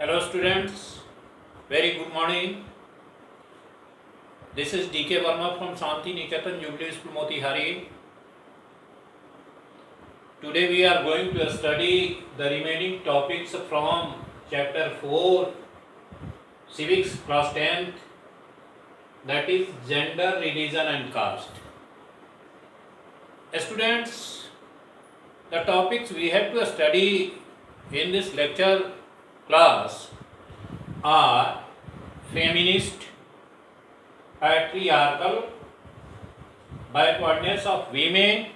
Hello students, very good morning. This is DK Verma from Shanti Niketan Jubilee School Motihari. Today we are going to study the remaining topics from chapter 4 Civics class 10th, that is gender, religion and caste. Students, the topics we have to study in this lecture class are feminist, patriarchal, backwardness of women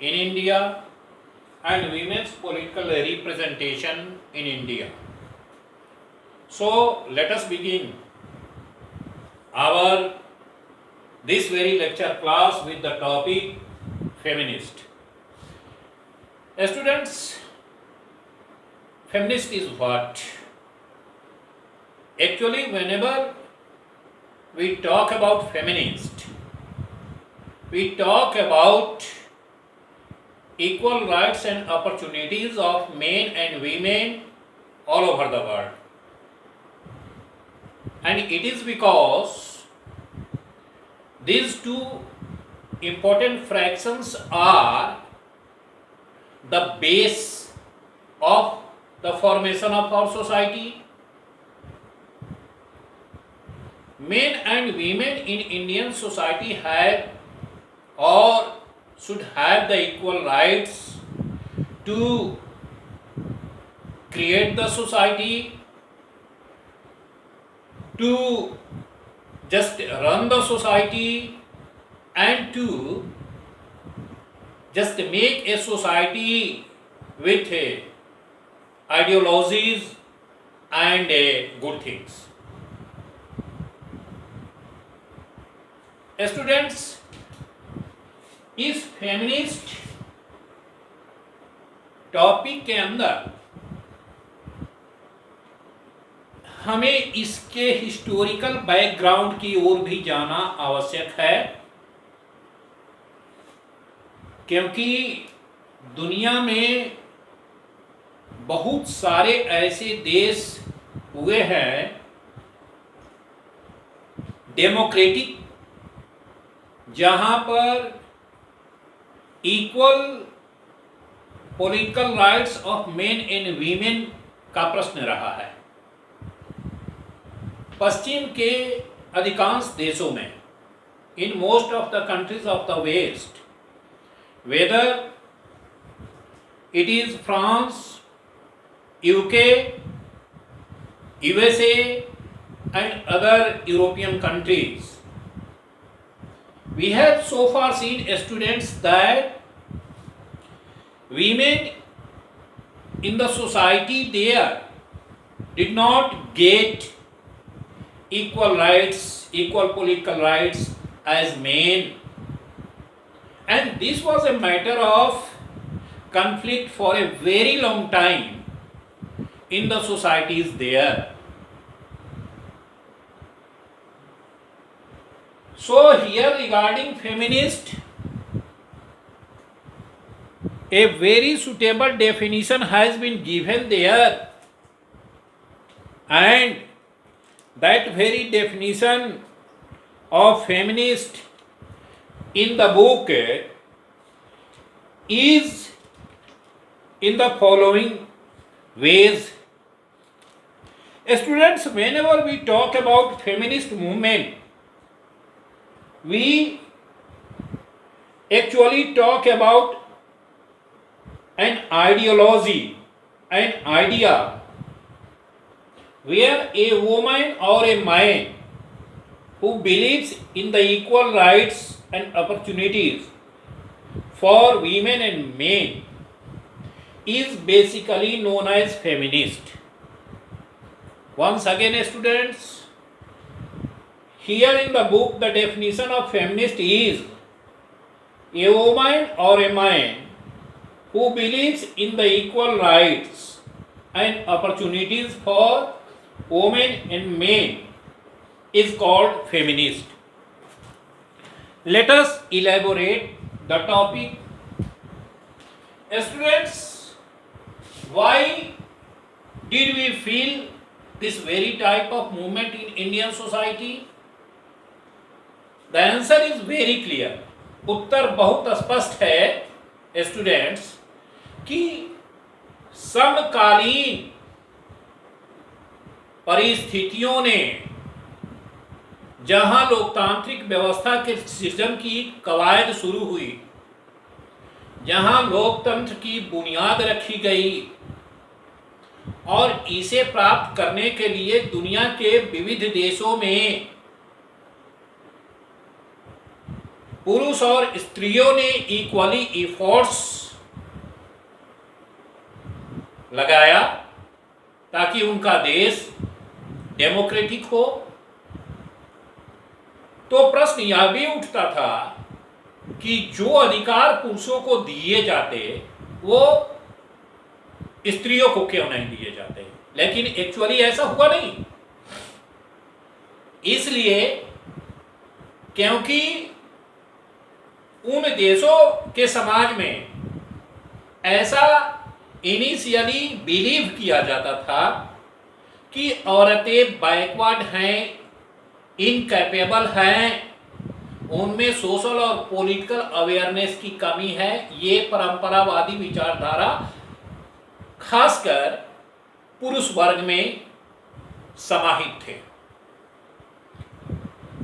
in India and women's political representation in India. So let us begin our this very lecture class with the topic feminist. Students, feminist is what? Actually, whenever we talk about feminist, we talk about equal rights and opportunities of men and women all over the world. And it is because these two important fractions are the base of the formation of our society. Men and women in Indian society have or should have the equal rights to create the society, to just run the society, and to just make a society with ideologies and good things. Students, इस feminist topic के अंदर हमें इसके historical background की ओर भी जाना आवश्यक है, क्योंकि दुनिया में बहुत सारे ऐसे देश हुए हैं डेमोक्रेटिक, जहां पर equal political rights of men and women का प्रश्न रहा है. पश्चिम के अधिकांश देशों में, in most of the countries of the west, whether it is France, UK, USA and other European countries, we have so far seen students that women in the society there did not get equal rights, equal political rights as men, and this was a matter of conflict for a very long time in the societies there. So here regarding feminist, a very suitable definition has been given there, and that very definition of feminist in the book is in the following ways. Students, whenever we talk about feminist movement, we actually talk about an ideology, an idea where a woman or a man who believes in the equal rights and opportunities for women and men is basically known as feminist. Once again, students, here in the book, the definition of feminist is a woman or a man who believes in the equal rights and opportunities for women and men is called feminist. Let us elaborate the topic. Students, why did we feel this very type of movement in Indian society? The answer is very clear. उत्तर बहुत स्पष्ट है students कि समकालीन परिस्थितियों ने जहां लोकतांत्रिक व्यवस्था के सृजन की कवायद शुरू हुई, जहां लोकतंत्र की बुनियाद रखी गई और इसे प्राप्त करने के लिए दुनिया के विविध देशों में पुरुष और स्त्रियों ने इक्वली एफर्ट्स लगाया ताकि उनका देश डेमोक्रेटिक हो, तो प्रश्न यह भी उठता था कि जो अधिकार पुरुषों को दिए जाते वो स्त्रियों को क्यों नहीं दिए जाते। लेकिन एक्चुअली ऐसा हुआ नहीं, इसलिए क्योंकि उन देशों के समाज में ऐसा इनिशियली बिलीव किया जाता था कि औरतें बैकवर्ड हैं, इनकैपेबल हैं, उनमें सोशल और पॉलिटिकल अवेयरनेस की कमी है। ये परंपरावादी विचारधारा खासकर पुरुष वर्ग में समाहित थे।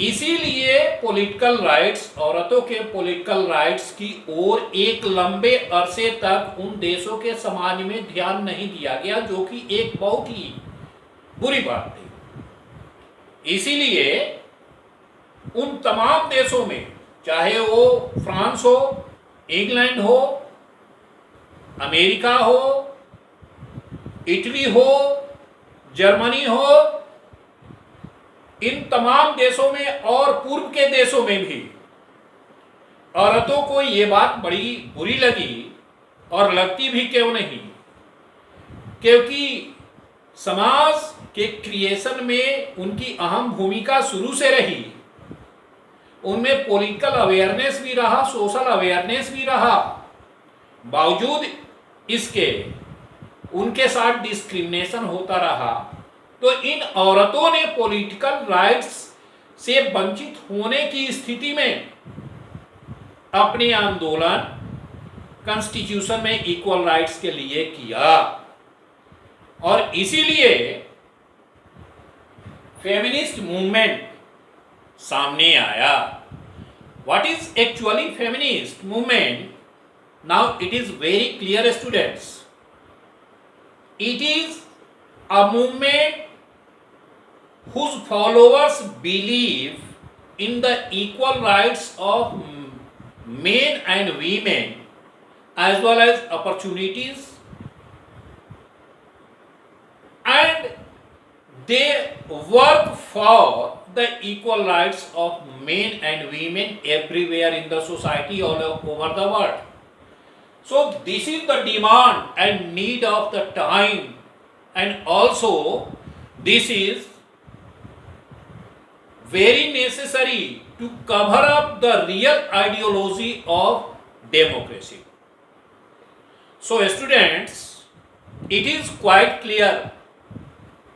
इसीलिए पॉलिटिकल राइट्स, औरतों के पॉलिटिकल राइट्स की ओर एक लंबे अरसे तक उन देशों के समाज में ध्यान नहीं दिया गया, जो कि एक बहुत ही बुरी बात थी। इसीलिए उन तमाम देशों में, चाहे वो फ्रांस हो, इंग्लैंड हो, अमेरिका हो, इटली हो, जर्मनी हो, इन तमाम देशों में और पूर्व के देशों में भी औरतों को ये बात बड़ी बुरी लगी, और लगती भी क्यों नहीं, क्योंकि समाज के क्रिएशन में उनकी अहम भूमिका शुरू से रही। उनमें पॉलिटिकल अवेयरनेस भी रहा, सोशल अवेयरनेस भी रहा, बावजूद इसके उनके साथ डिस्क्रिमिनेशन होता रहा। तो इन औरतों ने पॉलिटिकल राइट्स से वंचित होने की स्थिति में अपने आंदोलन कॉन्स्टिट्यूशन में इक्वल राइट्स के लिए किया, और इसीलिए फेमिनिस्ट मूवमेंट सामने आया। What is actually feminist movement? Now it is very clear, students. It is a movement whose followers believe in the equal rights of men and women as well as opportunities, and they work for the equal rights of men and women everywhere in the society all over the world. So this is the demand and need of the time, and also this is very necessary to cover up the real ideology of democracy. So students, it is quite clear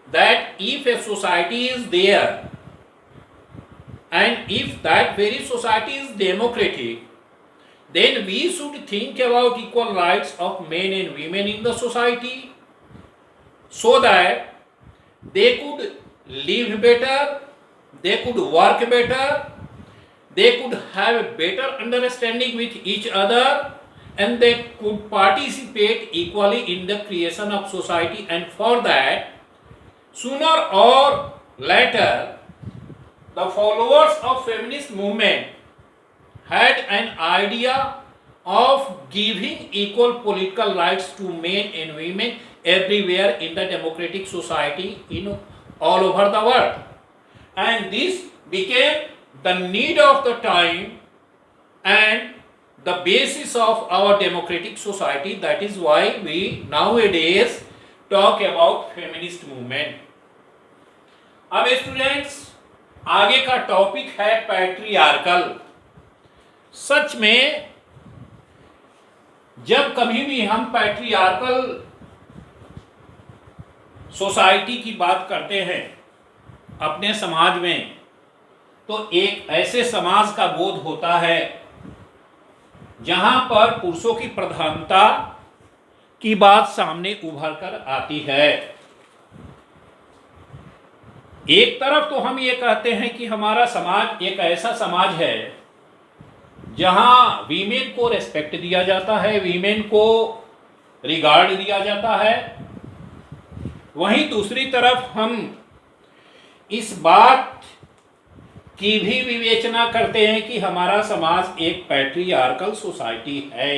that if a society is there and if that very society is democratic, then we should think about equal rights of men and women in the society, so that they could live better, they could work better, they could have a better understanding with each other, and they could participate equally in the creation of society. And for that, sooner or later, the followers of feminist movement had an idea of giving equal political rights to men and women everywhere in the democratic society in all over the world. And this became the need of the time and the basis of our democratic society. That is why we nowadays talk about feminist movement. अब students, आगे का topic है patriarchal. सच में जब कभी भी हम patriarchal society की बात करते हैं अपने समाज में, तो एक ऐसे समाज का बोध होता है जहां पर पुरुषों की प्रधानता की बात सामने उभर कर आती है। एक तरफ तो हम ये कहते हैं कि हमारा समाज एक ऐसा समाज है जहां वीमेन को रेस्पेक्ट दिया जाता है, वीमेन को रिगार्ड दिया जाता है। वहीं दूसरी तरफ हम इस बात की भी विवेचना करते हैं कि हमारा समाज एक पैट्रियार्कल सोसाइटी है।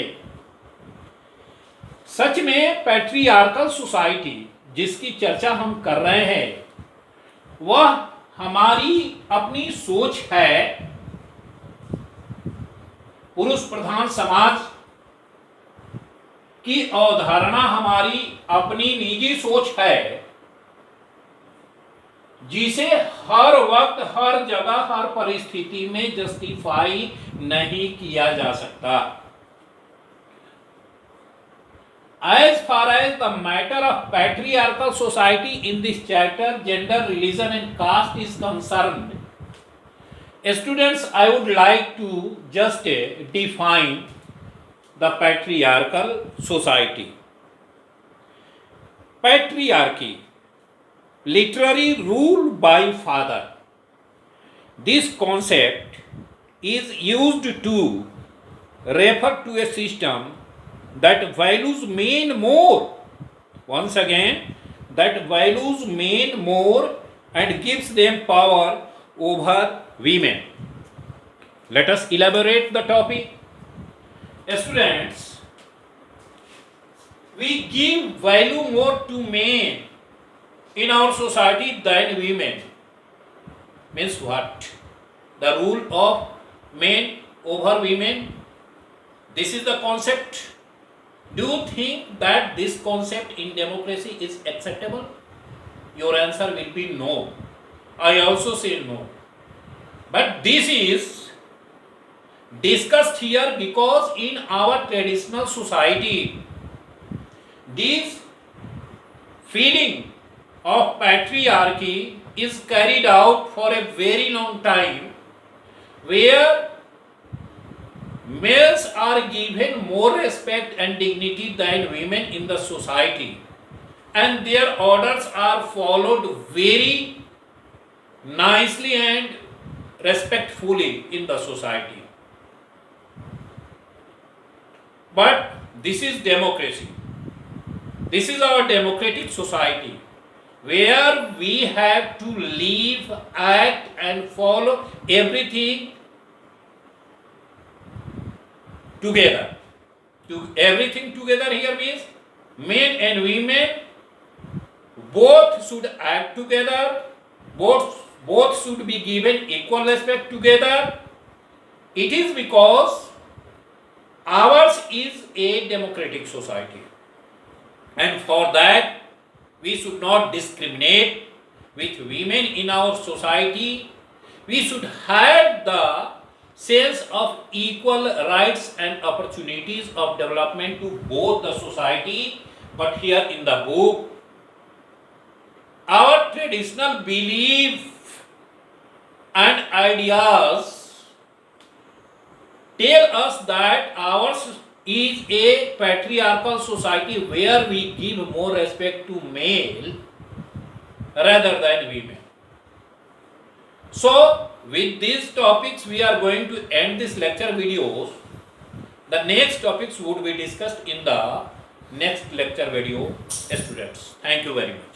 सच में पैट्रियार्कल सोसाइटी जिसकी चर्चा हम कर रहे हैं वह हमारी अपनी सोच है। पुरुष प्रधान समाज की अवधारणा हमारी अपनी निजी सोच है जिसे हर वक्त, हर जगह, हर परिस्थिति में जस्टिफाई नहीं किया जा सकता। As far as the matter of patriarchal society in this chapter, gender, religion and caste is concerned, students, I would like to just define the patriarchal society. Patriarchy, literally rule by father. This concept is used to refer to a system that values men more, once again, that values men more and gives them power over women. Let us elaborate the topic. Students, we give value more to men in our society than women. Means what? The rule of men over women. This is the concept. Do you think that this concept in democracy is acceptable? Your answer will be no. I also say no. But this is discussed here because in our traditional society, this feeling of patriarchy is carried out for a very long time, where males are given more respect and dignity than women in the society, and their orders are followed very nicely and respectfully in the society. But this is democracy. This is our democratic society where we have to live, act and follow everything together. Everything together here means men and women both should act together, both should be given equal respect together. It is because ours is a democratic society, and for that we should not discriminate with women in our society. We should have the sense of equal rights and opportunities of development to both the society. But here in the book, our traditional belief and ideas tell us that ours is a patriarchal society where we give more respect to male rather than women. So with these topics we are going to end this lecture videos. The next topics would be discussed in the next lecture video, students. Thank you very much.